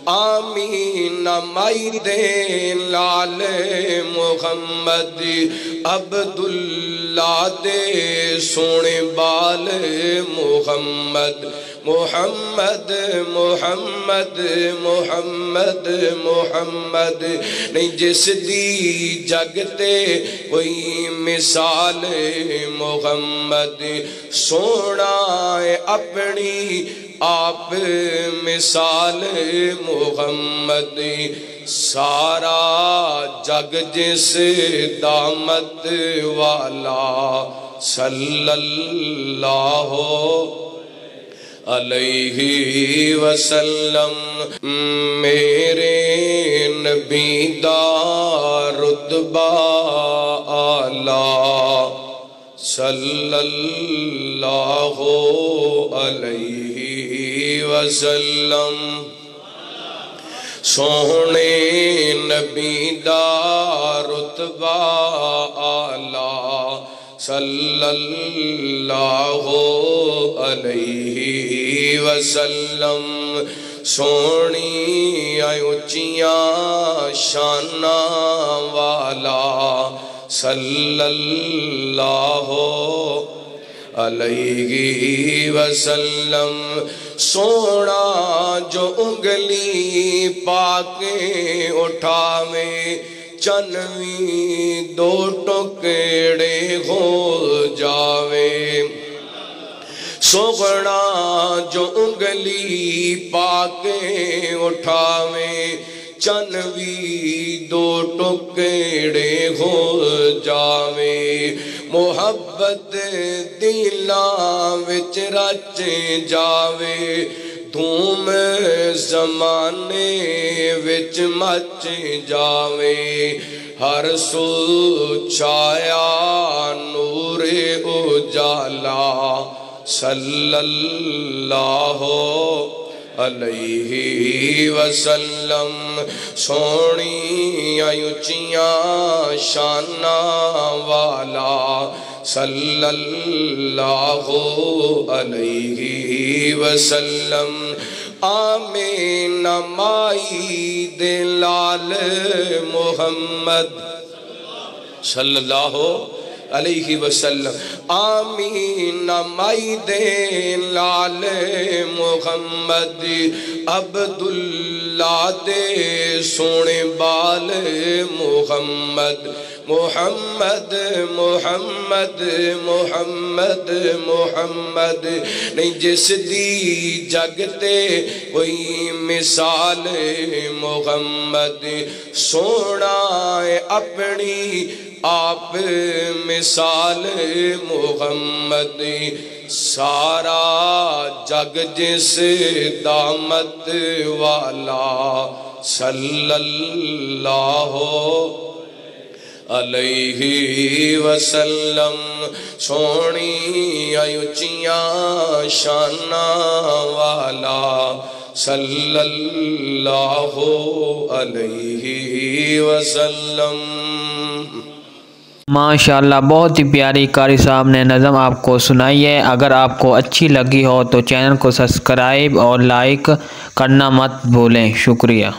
آمین مائی دے لال محمد عبداللہ دے سونے بال محمد محمد محمد محمد محمد نہیں جس دی جگتے کوئی مثال محمد سونا اپنی آپ مثال محمد سارا جگ جس دامت والا صلی اللہ علیہ وسلم میرے نبی دا رتبہ اعلیٰ صلی اللہ علیہ وسلم سونے نبی دا رتبہ اعلیٰ صلی اللہ علیہ وسلم سونی اونچیاں شاناں والا صلی اللہ علیہ وسلم سونا جو انگلی پاکے اٹھاوے چنویں دو ٹکڑے ہو جاوے سونا جو انگلی پاکے اٹھاوے چنویں دو ٹکڑے ہو جاوے محبت دلاں وچ رچ جاوے دھوم زمانے وچ مچ جاوے ہر سو چھایا نور اجالا صلی اللہ علیہ وسلم سونی اونچیاں شاناں والا صلی اللہ علیہ وسلم آمین مائی دے لال محمد صلی اللہ علیہ وسلم آمین مائی دے لال محمد عبداللہ دے سونے بال محمد محمد محمد محمد محمد نہیں جس دی جگتے کوئی مثال محمد سونا اپنی آپ مثال محمد سارا جگ جس دامت والا صلی اللہ علیہ وسلم سونی اونچیاں شاناں والا صلی اللہ علیہ وسلم۔ ماشاءاللہ بہت ہی پیاری قاری صاحب نے نظم آپ کو سنائی ہے۔ اگر آپ کو اچھی لگی ہو تو چینل کو سبسکرائب اور لائک کرنا مت بھولیں۔ شکریہ۔